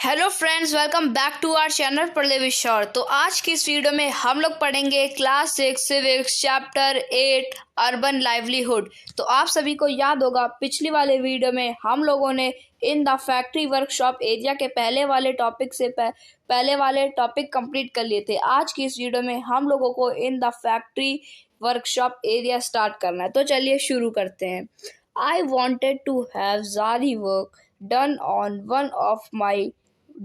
Hello friends, welcome back to our channel Padhle with sir. तो आज की इस वीडियो में हम लोग पढ़ेंगे class 6 civics chapter 8 urban livelihood. तो आप सभी को याद होगा पिछली वाले वीडियो में हम लोगों ने in the factory workshop area के पहले वाले टॉपिक कंप्लीट कर लिए थे। आज की इस वीडियो में हम लोगों को in the factory workshop area start करना है। तो चलिए शुरू करते हैं। आई वॉन्टेड टू हैव ज़ारी work done on one of my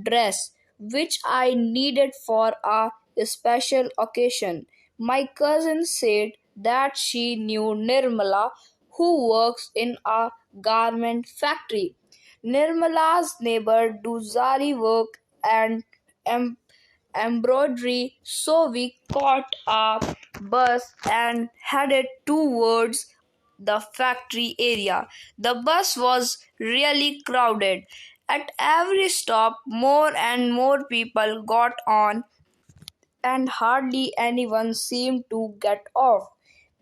dress which I needed for a special occasion. My cousin said that she knew Nirmala, who works in a garment factory. Nirmala's neighbor do zari work and embroidery, so we caught a bus and headed towards the factory area. The bus was really crowded. At every stop, more and more people got on, and hardly anyone seemed to get off.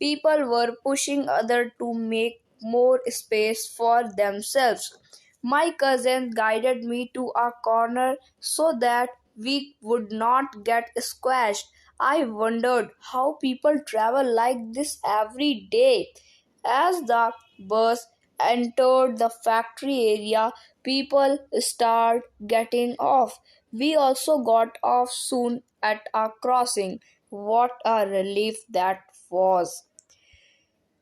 People were pushing others to make more space for themselves. My cousin guided me to a corner so that we would not get squashed. I wondered how people travel like this every day. As the bus entered the factory area, people started getting off. We also got off soon at a crossing. What a relief that was!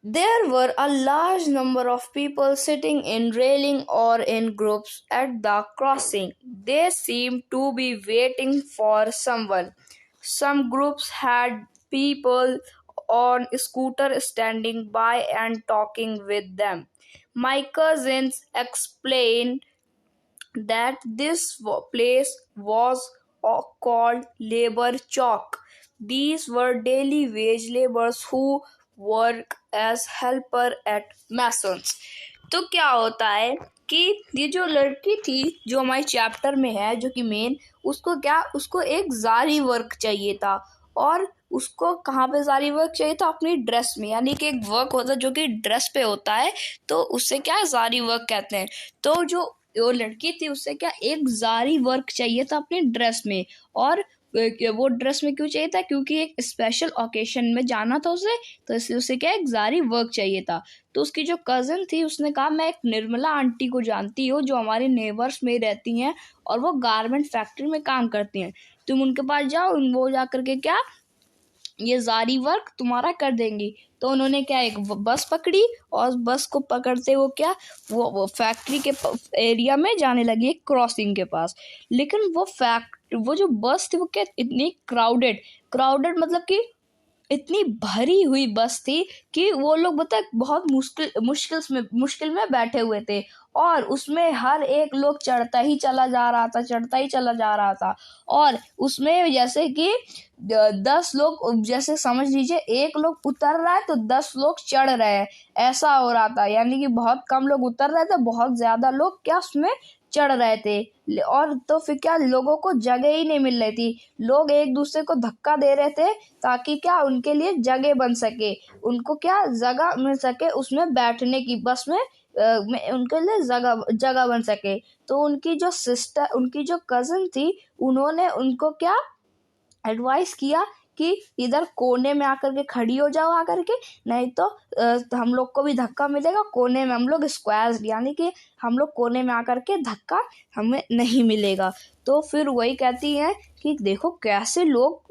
There were a large number of people sitting in railing or in groups at the crossing. They seemed to be waiting for someone. Some groups had people on scooter standing by and talking with them. My cousins explained that this place was called labor chalk. These were daily wage laborers who work as helper at masons. तो क्या होता है कि ये जो लड़की थी जो हमारे चैप्टर में है, जो कि मेन, उसको एक ज़ारी वर्क चाहिए था। और उसको कहाँ पे ज़ारी वर्क चाहिए था? अपनी ड्रेस में। यानी कि एक वर्क होता है जो कि ड्रेस पे होता है, तो उससे क्या ज़ारी वर्क कहते हैं। तो जो वो लड़की थी उससे क्या एक ज़ारी वर्क चाहिए था अपनी ड्रेस में। और वो ड्रेस में क्यों चाहिए था? क्योंकि एक स्पेशल ओकेशन में जाना था उसे, तो इसलिए उसे क्या एक ज़ारी वर्क चाहिए था। तो उसकी जो कज़न थी उसने कहा, मैं एक निर्मला आंटी को जानती हूँ जो हमारे नेबर्स में रहती हैं और वो गारमेंट फैक्ट्री में काम करती हैं। तुम उनके पास जाओ, वो जा करके क्या ये ज़ारी वर्क तुम्हारा कर देंगी। तो उन्होंने क्या एक बस पकड़ी और बस को पकड़ते वो फैक्ट्री के एरिया में जाने लगी, एक क्रॉसिंग के पास। लेकिन वो जो बस थी वो क्या इतनी क्राउडेड मतलब कि इतनी भरी हुई बस थी कि वो लोग बहुत मुश्किल में बैठे हुए थे। और उसमें हर एक लोग चढ़ता ही चला जा रहा था। और उसमें जैसे कि 10 लोग, जैसे समझ लीजिए एक लोग उतर रहा है तो 10 लोग चढ़ रहे हैं, ऐसा हो रहा था। यानी कि बहुत कम लोग उतर रहे थे, बहुत ज्यादा लोग क्या उसमें चढ़ रहे थे। और तो फिर क्या लोगों को जगह ही नहीं मिल रही थी। लोग एक दूसरे को धक्का दे रहे थे ताकि क्या उनके लिए जगह बन सके, उनको क्या जगह मिल सके उसमें बैठने की, बस में उनके लिए जगह बन सके। तो उनकी जो कज़न थी, उन्होंने उनको क्या एडवाइस किया कि इधर कोने में आकर के खड़ी हो जाओ आकर के, नहीं तो हम लोग को भी धक्का मिलेगा। कोने में हम लोग स्क्वायर, यानी कि हम लोग कोने में आकर के धक्का हमें नहीं मिलेगा। तो फिर वही कहती हैं कि देखो कैसे लोग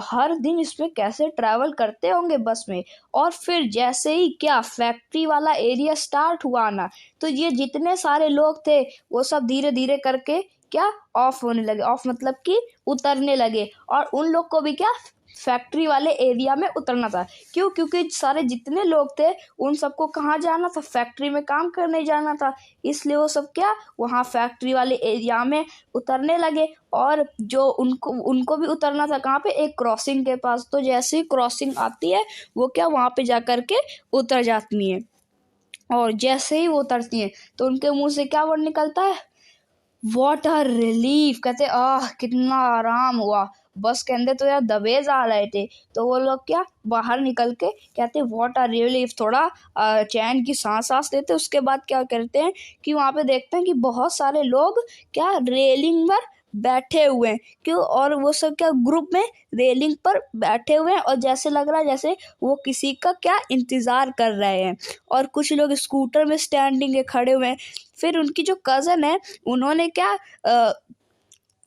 हर दिन इसमें कैसे ट्रैवल करते होंगे बस में। और फिर जैसे ही क्या फैक्ट्री वाला एरिया स्टार्ट हुआ ना, तो ये जितने सारे लोग थे वो सब धीरे धीरे करके क्या ऑफ होने लगे। ऑफ मतलब कि उतरने लगे। और उन लोग को भी क्या फैक्ट्री वाले एरिया में उतरना था। क्योंकि सारे जितने लोग थे उन सबको कहाँ जाना था? फैक्ट्री में काम करने जाना था। इसलिए वो सब क्या वहाँ फैक्ट्री वाले एरिया में उतरने लगे। और जो उनको भी उतरना था कहाँ पे? एक क्रॉसिंग के पास। तो जैसे ही क्रॉसिंग आती है वो क्या वहाँ पे जा कर के उतर जाती हैं। और जैसे ही वो उतरती हैं तो उनके मुंह से क्या वर्ड निकलता है? What a relief. कहते कितना आराम हुआ। बस के अंदर तो यार दबेज आ रहे थे। तो वो लोग क्या बाहर निकल के कहते व्हाट आर रिलीफ, थोड़ा चैन की सांस लेते। उसके बाद क्या करते हैं कि वहाँ पे देखते हैं कि बहुत सारे लोग क्या रेलिंग पर बैठे हुए हैं, क्यों, और वो सब क्या ग्रुप में रेलिंग पर बैठे हुए हैं और जैसे लग रहा है जैसे वो किसी का क्या इंतजार कर रहे हैं। और कुछ लोग स्कूटर में स्टैंडिंग के खड़े हुए हैं। फिर उनकी जो कज़न है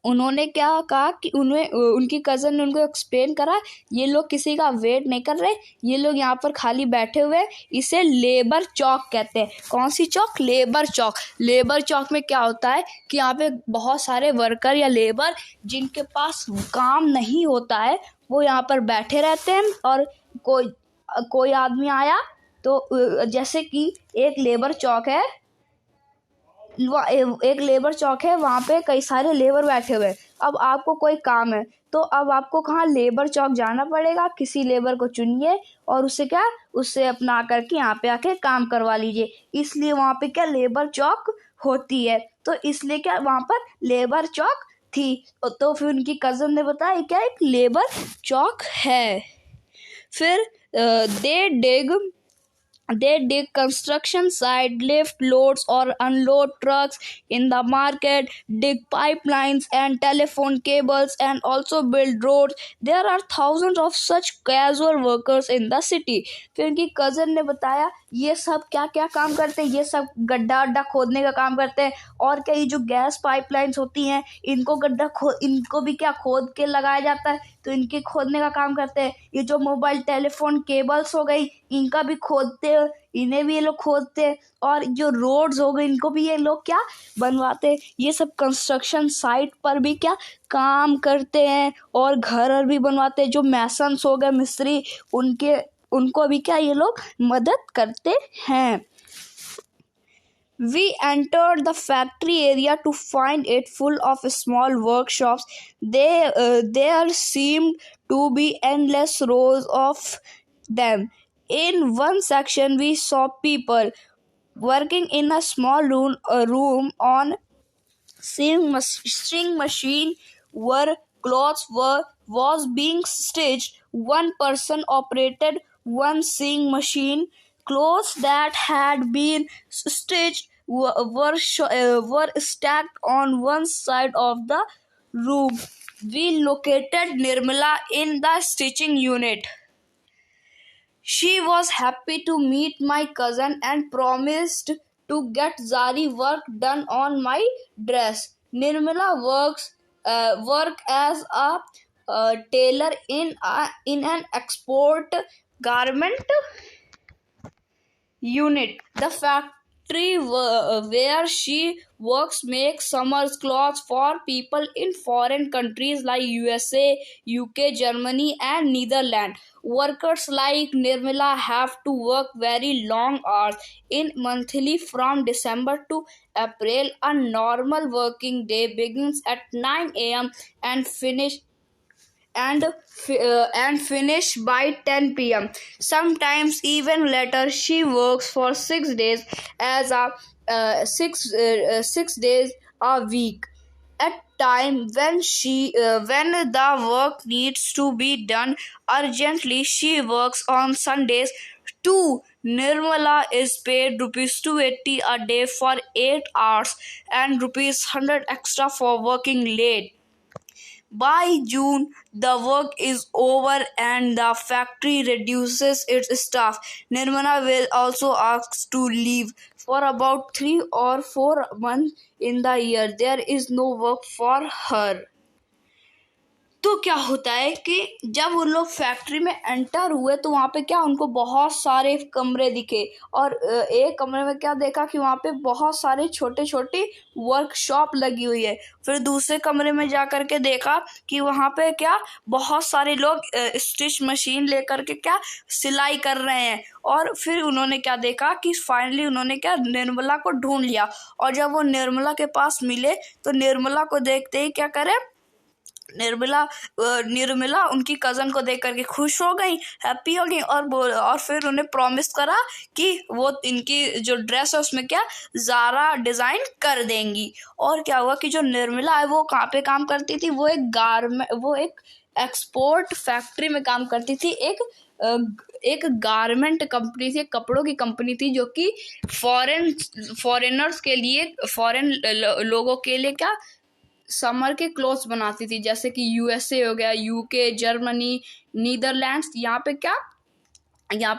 उन्होंने क्या कहा कि उनकी कज़न ने उनको एक्सप्लेन करा, ये लोग किसी का वेट नहीं कर रहे, ये लोग यहाँ पर खाली बैठे हुए हैं। इसे लेबर चौक कहते हैं। कौन सी चौक? लेबर चौक। लेबर चौक में क्या होता है कि यहाँ पे बहुत सारे वर्कर या लेबर जिनके पास काम नहीं होता है वो यहाँ पर बैठे रहते हैं। और कोई आदमी आया तो जैसे कि एक लेबर चौक है, वहाँ पे कई सारे लेबर बैठे हुए हैं। अब आपको कोई काम है तो अब आपको कहाँ लेबर चौक जाना पड़ेगा। किसी लेबर को चुनिए और उससे अपना करके यहाँ पे आके काम करवा लीजिए। इसलिए वहाँ पे क्या लेबर चौक होती है। तो इसलिए क्या वहाँ पर लेबर चौक थी। तो फिर उनकी कज़न ने बताया क्या एक लेबर चौक है। फिर they dig construction site, lift loads or unload trucks in the market, dig pipelines and telephone cables, and also build roads. There are thousands of such casual workers in the city. फिर उनकी cousin ने बताया ये सब क्या क्या काम करते हैं। ये सब गड्ढा अड्ढा खोदने का काम करते हैं। और क्या ये जो गैस पाइपलाइंस होती हैं इनको भी क्या खोद के लगाया जाता है, तो इनके खोदने का काम करते हैं। ये जो मोबाइल टेलीफोन केबल्स हो गई इनका भी खोदते हैं, इन्हें भी ये लोग खोदते हैं। और जो रोड्स हो गए इनको भी ये लोग क्या बनवाते हैं। ये सब कंस्ट्रक्शन साइट पर भी क्या काम करते हैं और घर भी बनवाते हैं। जो मैसन्स हो गए मिस्त्री उनको भी क्या ये लोग मदद करते हैं। We entered the factory area to find it full of small workshops. There seemed to be endless rows of them. In one section, we saw people working in a small room on sewing machine where clothes was being stitched. One person operated one sewing machine. Clothes that had been stitched were stacked on one side of the room. We located Nirmala in the stitching unit. She was happy to meet my cousin and promised to get Zari work done on my dress. Nirmala work as a tailor in an export garment unit. The factory where she works makes summer clothes for people in foreign countries like USA, UK, Germany, and Netherlands. Workers like Nirmala have to work very long hours in monthly from December to April. A normal working day begins at 9 a.m. and finish by 10 p.m. Sometimes even later. She works for 6 days as a 6 days a week. At time when the work needs to be done urgently, she works on Sundays too. Nirmala is paid rupees 280 a day for 8 hours and rupees 100 extra for working late. By June, the work is over and the factory reduces its staff. Nirmala will also ask to leave for about 3 or 4 months in the year. There is no work for her. तो क्या होता है कि जब उन लोग factory में enter हुए तो वहाँ पे क्या उनको बहुत सारे कमरे दिखे। और एक कमरे में क्या देखा कि वहाँ पे बहुत सारे छोटे छोटे वर्कशॉप लगी हुई है। फिर दूसरे कमरे में जा कर के देखा कि वहाँ पे क्या बहुत सारे लोग स्टिच मशीन लेकर के क्या सिलाई कर रहे हैं। और फिर उन्होंने क्या देखा कि फाइनली उन्होंने क्या निर्मला को ढूंढ लिया। और जब वो निर्मला के पास मिले तो निर्मला को देखते ही क्या करे, निर्मला उनकी कज़न को देख करके खुश हो गई, हैप्पी हो गई। और फिर उन्हें प्रॉमिस करा कि वो इनकी जो ड्रेस है उसमें क्या ज़ारा डिज़ाइन कर देंगी। और क्या हुआ कि जो निर्मला है वो कहाँ पे काम करती थी, वो एक एक्सपोर्ट फैक्ट्री में काम करती थी। एक गारमेंट कंपनी थी, कपड़ों की कंपनी थी, जो कि फॉरेनर्स के लिए, फॉरेन लोगों के लिए क्या समर के क्लोथ्स बनाती थी, जैसे कि यूएसए हो गया, यूके, जर्मनी, नीदरलैंड्स। यहाँ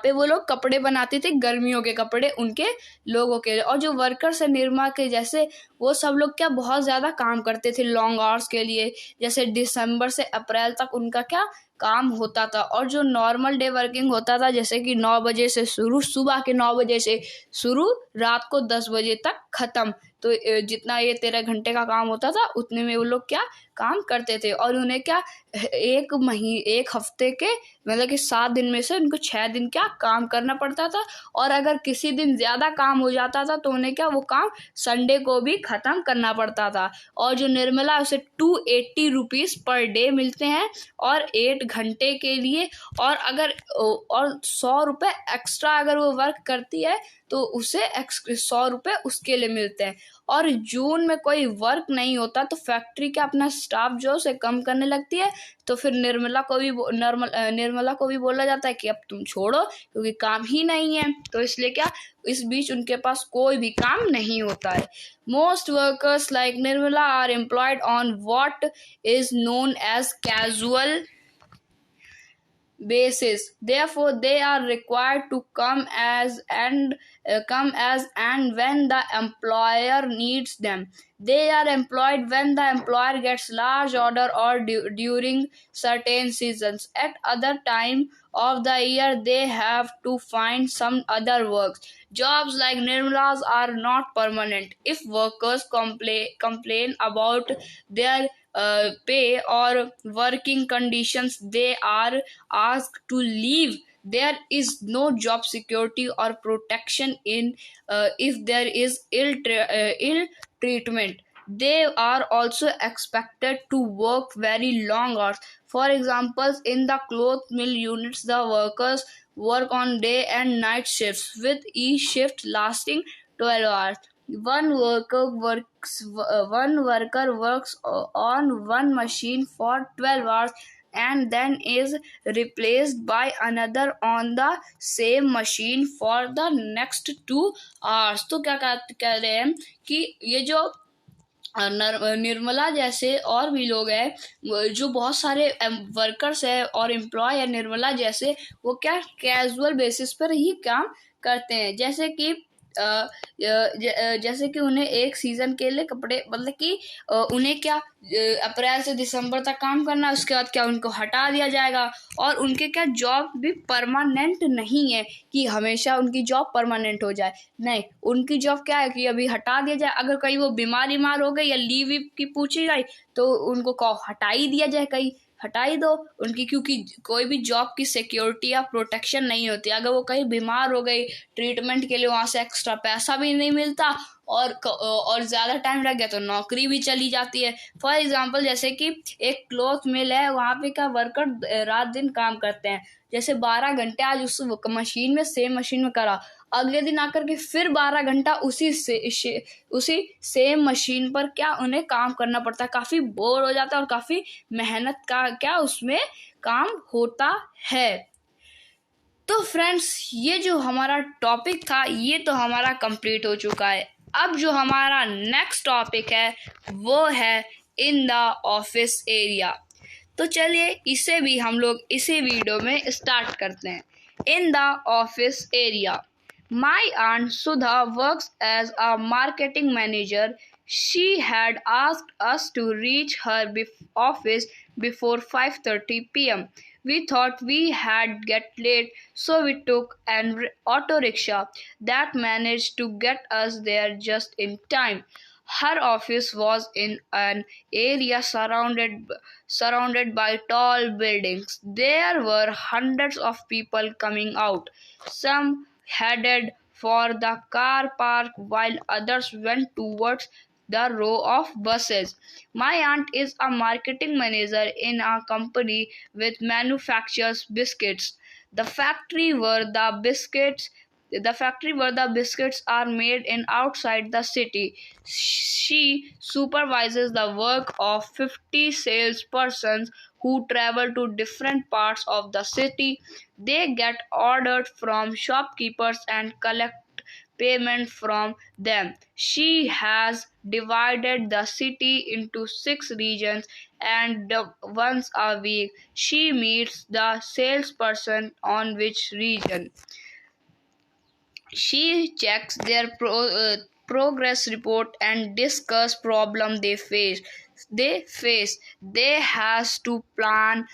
पे वो लोग कपड़े बनाते थे, गर्मियों के कपड़े उनके लोगों के लिए। और जो वर्कर्स है निरमा के जैसे, वो सब लोग क्या बहुत ज़्यादा काम करते थे लॉन्ग आवर्स के लिए। जैसे दिसंबर से अप्रैल तक उनका क्या काम होता था। और जो नॉर्मल डे वर्किंग होता था, जैसे कि 9 बजे से शुरू, सुबह के 9 बजे से शुरू, रात को 10 बजे तक ख़त्म। तो जितना ये 13 घंटे का काम होता था, उतने में वो लोग क्या काम करते थे। और उन्हें क्या एक हफ्ते के मतलब कि 7 दिन में से उनको 6 दिन क्या काम करना पड़ता था। और अगर किसी दिन ज़्यादा काम हो जाता था तो उन्हें क्या वो काम संडे को भी ख़त्म करना पड़ता था। और जो निर्मला उसे 280 रुपीज़ पर डे मिलते हैं, और 8 घंटे के लिए। और 100 रुपये एक्स्ट्रा अगर वो वर्क करती है तो उसे 100 रुपये उसके लिए मिलते हैं। और जून में कोई वर्क नहीं होता तो फैक्ट्री का अपना स्टाफ जो उसे कम करने लगती है। तो फिर निर्मला को भी बोला जाता है कि अब तुम छोड़ो, क्योंकि काम ही नहीं है। तो इसलिए क्या इस बीच उनके पास कोई भी काम नहीं होता है। Most workers like Nirmala are employed on what is known as casual basis. Therefore, they are required to come as and when the employer needs them. They are employed when the employer gets large order or during certain seasons. At other time of the year, they have to find some other works. Jobs like Nirmala's are not permanent. If workers complain about their pay or working conditions, they are asked to leave. There is no job security or protection in if there is ill treatment. They are also expected to work very long hours. For example, in the cloth mill units, the workers work on day and night shifts, with each shift lasting 12 hours. One worker works on one machine for 12 hours and then is replaced by another on the same machine for the next 2 hours. तो क्या कह रहे हैं कि ये जो निर्मला जैसे और भी लोग हैं, जो बहुत सारे वर्कर्स है और एम्प्लॉय है निर्मला जैसे, वो क्या कैजुअल बेसिस पर ही काम करते हैं। जैसे कि उन्हें एक सीजन के लिए कपड़े, मतलब कि उन्हें क्या अप्रैल से दिसंबर तक काम करना, उसके बाद क्या उनको हटा दिया जाएगा। और उनके क्या जॉब भी परमानेंट नहीं है कि हमेशा उनकी जॉब परमानेंट हो जाए। नहीं, उनकी जॉब क्या है कि अभी हटा दिया जाए। अगर कहीं वो बीमार हो गई या लीव की पूछी जाए तो उनको हटा ही दिया जाए, कहीं हटा ही दो उनकी, क्योंकि कोई भी जॉब की सिक्योरिटी या प्रोटेक्शन नहीं होती। अगर वो कहीं बीमार हो गई, ट्रीटमेंट के लिए वहाँ से एक्स्ट्रा पैसा भी नहीं मिलता, और ज़्यादा टाइम लग गया तो नौकरी भी चली जाती है। फॉर एग्जांपल, जैसे कि एक क्लॉथ मिल है, वहाँ पे क्या वर्कर रात दिन काम करते हैं। जैसे 12 घंटे आज उस मशीन में, सेम मशीन में करा, अगले दिन आकर के फिर 12 घंटा उसी सेम मशीन पर क्या उन्हें काम करना पड़ता है। काफ़ी बोर हो जाता है और काफ़ी मेहनत का क्या उसमें काम होता है। तो फ्रेंड्स, ये जो हमारा टॉपिक था ये तो हमारा कंप्लीट हो चुका है। अब जो हमारा नेक्स्ट टॉपिक है वो है इन द ऑफिस एरिया। तो चलिए इसे भी हम लोग इसी वीडियो में स्टार्ट करते हैं। In the office area, my aunt Sudha works as a marketing manager. She had asked us to reach her office before 5:30 p.m. We thought we had get late, so we took an auto rickshaw that managed to get us there just in time. Her office was in an area surrounded by tall buildings. There were hundreds of people coming out. Some headed for the car park while others went towards the row of buses. My aunt is a marketing manager in a company which manufactures biscuits. The factory where the biscuits are made in outside the city. She supervises the work of 50 salespersons who travel to different parts of the city. They get ordered from shopkeepers and collect payment from them. She has divided the city into six regions, and once a week she meets the salesperson on which region. She checks their progress report and discuss problem they has to plan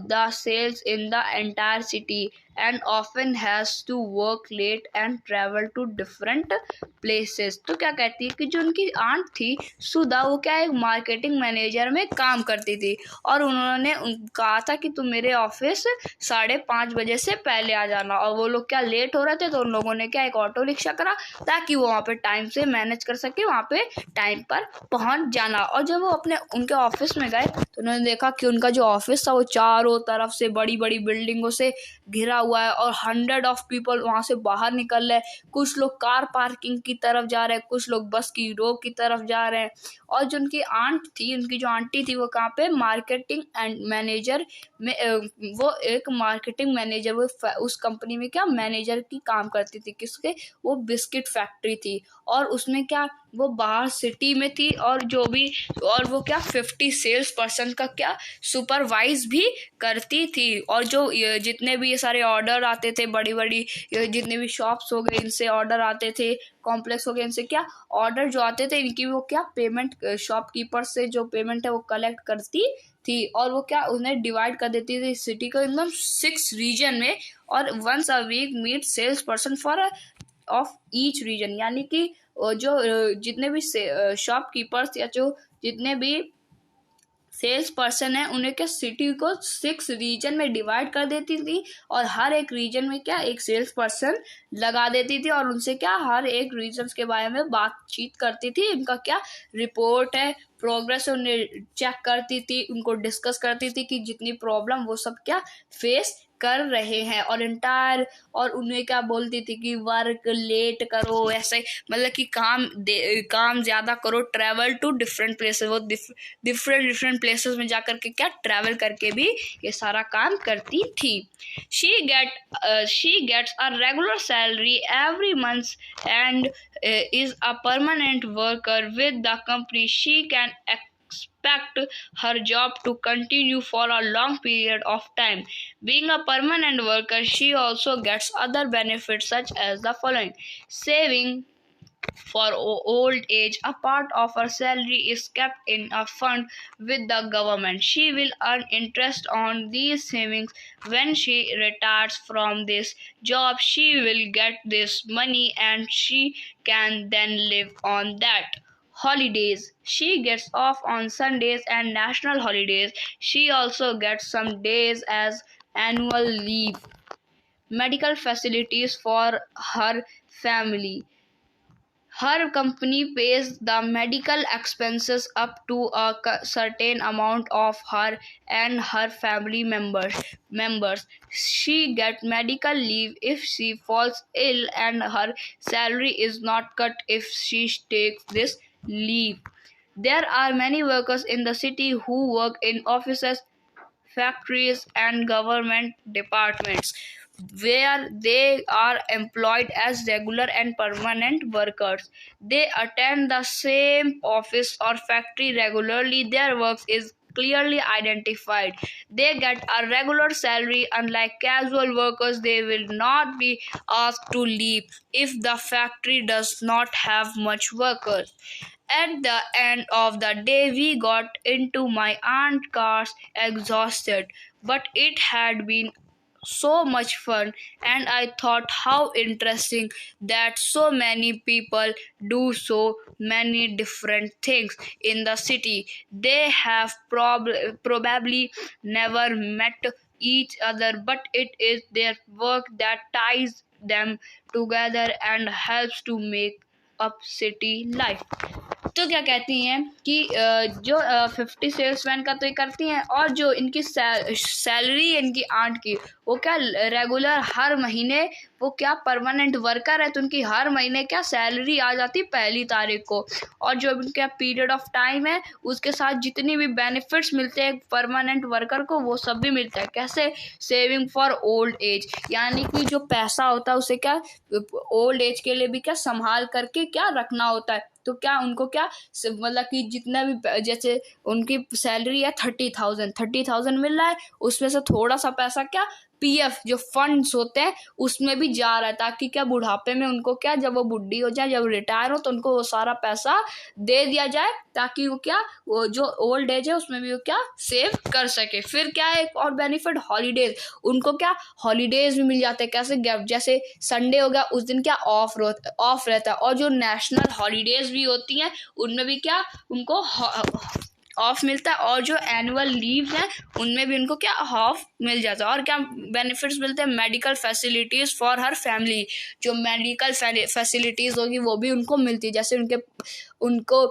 the sales in the entire city, and often has to work late and travel to different places. तो क्या कहती है कि जो उनकी aunt थी सुधा, वो क्या एक मार्केटिंग मैनेजर में काम करती थी, और उन्होंने कहा था कि तुम मेरे ऑफिस 5:30 बजे से पहले आ जाना, और वो लोग क्या लेट हो रहे थे तो उन लोगों ने क्या एक ऑटो रिक्शा करा ताकि वो वहाँ पे टाइम से मैनेज कर सके, वहाँ पे टाइम पर पहुँच जाना। और जब वो अपने उनके ऑफिस में गए तो उन्होंने देखा कि उनका जो ऑफिस था वो चारों तरफ से बड़ी बड़ी बिल्डिंगों से घिरा हुआ है, और 100 पीपल वहाँ से बाहर निकल रहे हैं। कुछ लोग कार पार्किंग की तरफ जा रहे हैं, कुछ लोग बस की रो की तरफ जा रहे हैं। और जो उनकी आंट थी, उनकी जो आंटी थी, वो कहाँ पे मार्केटिंग एंड मैनेजर में वो एक मार्केटिंग मैनेजर, वो उस कंपनी में क्या मैनेजर की काम करती थी। किसके? वो बिस्किट फैक्ट्री थी, और उसमें क्या वो बाहर सिटी में थी, और जो भी और वो क्या 50 सेल्स पर्सन का क्या सुपरवाइज भी करती थी। और जो जितने भी ये सारे ऑर्डर आते थे, बड़ी बड़ी जितने भी शॉप्स हो गए इनसे ऑर्डर आते थे, कॉम्प्लेक्स हो गए इनसे क्या ऑर्डर जो आते थे, इनकी वो क्या पेमेंट शॉपकीपर से जो पेमेंट है वो कलेक्ट करती थी, और वो क्या उन्हें डिवाइड कर देती थी सिटी को एकदम 6 रीजन में, और once a week meet sales person for of each region. यानी कि जो जितने भी शॉपकीपर्स या जो जितने भी सेल्स पर्सन है उन्हें क्या सिटी को 6 रीजन में डिवाइड कर देती थी, और हर एक रीजन में क्या एक सेल्स पर्सन लगा देती थी, और उनसे क्या हर एक रीजन के बारे में बातचीत करती थी। उनका क्या रिपोर्ट है, प्रोग्रेस उन्हें चेक करती थी, उनको डिस्कस करती थी कि जितनी प्रॉब्लम वो सब क्या फेस कर रहे हैं, और इंटायर और उन्हें क्या बोलती थी कि वर्क लेट करो, ऐसे मतलब कि काम ज़्यादा करो, ट्रैवल टू डिफरेंट प्लेसेस, वो डिफरेंट प्लेसेस में जा कर के क्या ट्रैवल करके भी ये सारा काम करती थी। She gets a regular salary every month and is a permanent worker with the company. She can expect her job to continue for a long period of time. Being a permanent worker, she also gets other benefits such as the following: saving for old age. A part of her salary is kept in a fund with the government. She will earn interest on these savings. When she retires from this job, she will get this money and she can then live on that. Holidays. She gets off on Sundays and national holidays. She also gets some days as annual leave. Medical facilities for her family. Her company pays the medical expenses up to a certain amount of her and her family members. She gets medical leave if she falls ill, and her salary is not cut if she takes this leave. There are many workers in the city who work in offices, factories, and government departments, where they are employed as regular and permanent workers. They attend the same office or factory regularly. Their work is clearly identified. They get a regular salary. Unlike casual workers, they will not be asked to leave if the factory does not have much workers. At the end of the day, we got into my aunt's car exhausted, but it had been so much fun, and I thought how interesting that so many people do so many different things in the city. They have probably never met each other, but it is their work that ties them together and helps to make up city life. तो क्या कहती हैं कि जो 50 salesman का तो ये करती हैं, और जो इनकी सैलरी है इनकी आंट की, वो क्या रेगुलर हर महीने, वो क्या परमानेंट वर्कर है तो उनकी हर महीने क्या सैलरी आ जाती पहली तारीख को। और जो उनका पीरियड ऑफ टाइम है उसके साथ जितनी भी बेनिफिट्स मिलते हैं परमानेंट वर्कर को वो सब भी मिलता है। कैसे? सेविंग फॉर ओल्ड एज, यानी कि जो पैसा होता है उसे क्या ओल्ड एज के लिए भी क्या संभाल करके क्या रखना होता है। तो क्या उनको क्या मतलब कि जितना भी, जैसे उनकी सैलरी है 30,000 मिल रहा है, उसमें से थोड़ा सा पैसा क्या पीएफ जो फंड्स होते हैं उसमें भी जा रहा है, ताकि क्या बुढ़ापे में उनको क्या जब वो बुढ़ी हो जाए, जब रिटायर हो तो उनको वो सारा पैसा दे दिया जाए, ताकि वो क्या वो जो ओल्ड एज है उसमें भी वो क्या सेव कर सके। फिर क्या है एक और बेनिफिट, हॉलीडेज, उनको क्या हॉलीडेज भी मिल जाते हैं। कैसे? जैसे संडे हो गया उस दिन क्या ऑफ रहता है, और जो नेशनल हॉलीडेज भी होती हैं उनमें भी क्या उनको ऑफ मिलता है, और जो एनुअल लीव है उनमें भी उनको क्या ऑफ मिल जाता है। और क्या बेनिफिट्स मिलते हैं? Medical facilities for her family, जो मेडिकल फैसिलिटीज होगी वो भी उनको मिलती है। जैसे उनको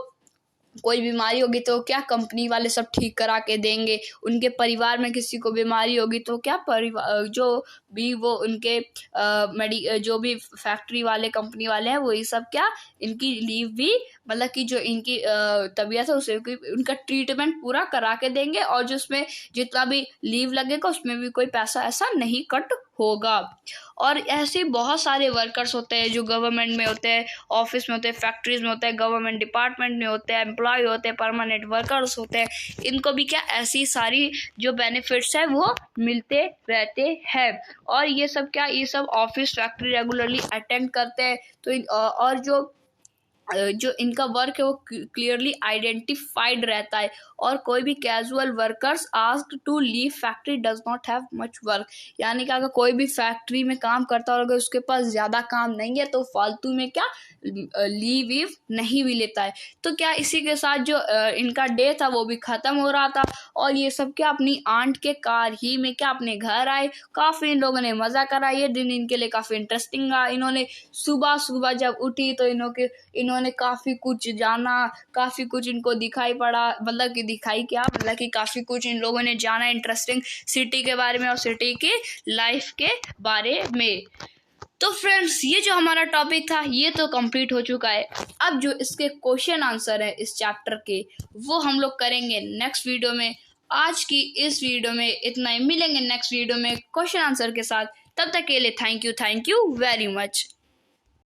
कोई बीमारी होगी तो क्या कंपनी वाले सब ठीक करा के देंगे, उनके परिवार में किसी को बीमारी होगी तो क्या परिवार जो भी वो उनके जो भी फैक्ट्री वाले कंपनी वाले हैं वही सब क्या इनकी लीव भी, मतलब कि जो इनकी तबीयत है उसे उनका ट्रीटमेंट पूरा करा के देंगे, और जो उसमें जितना भी लीव लगेगा उसमें भी कोई पैसा ऐसा नहीं कट होगा। और ऐसे बहुत सारे वर्कर्स होते हैं जो गवर्नमेंट में होते हैं, ऑफिस में होते हैं, फैक्ट्रीज में होते हैं, गवर्नमेंट डिपार्टमेंट में होते हैं, एम्प्लॉय होते हैं, परमानेंट वर्कर्स होते हैं, इनको भी क्या ऐसी सारी जो बेनिफिट्स है वो मिलते रहते हैं। और ये सब क्या ये सब ऑफिस फैक्ट्री रेगुलरली अटेंड करते हैं। तो और जो इनका वर्क है वो क्लियरली आइडेंटिफाइड रहता है, और कोई भी casual workers asked to leave factory does not have much work, यानी कि अगर कोई भी फैक्ट्री में काम करता है और अगर उसके पास ज़्यादा काम नहीं है तो फालतू में क्या लीव नहीं भी लेता है। तो क्या इसी के साथ जो इनका डे था वो भी ख़त्म हो रहा था, और ये सब क्या अपनी आंट के कार ही में क्या अपने घर आए। काफ़ी इन लोगों ने मज़ा करा, ये दिन इनके लिए काफ़ी इंटरेस्टिंग रहा। इन्होंने सुबह सुबह जब उठी तो इन्होंने काफ़ी कुछ जाना, काफ़ी कुछ इनको दिखाई पड़ा, मतलब कि दिखाई क्या मतलब कि काफ़ी कुछ इन लोगों ने जाना इंटरेस्टिंग सिटी के बारे में और सिटी की लाइफ के बारे में। तो फ्रेंड्स ये जो हमारा टॉपिक था ये तो कंप्लीट हो चुका है। अब जो इसके क्वेश्चन आंसर है इस चैप्टर के वो हम लोग करेंगे नेक्स्ट वीडियो में। आज की इस वीडियो में इतना ही, मिलेंगे नेक्स्ट वीडियो में क्वेश्चन आंसर के साथ। तब तक के लिए थैंक यू वेरी मच।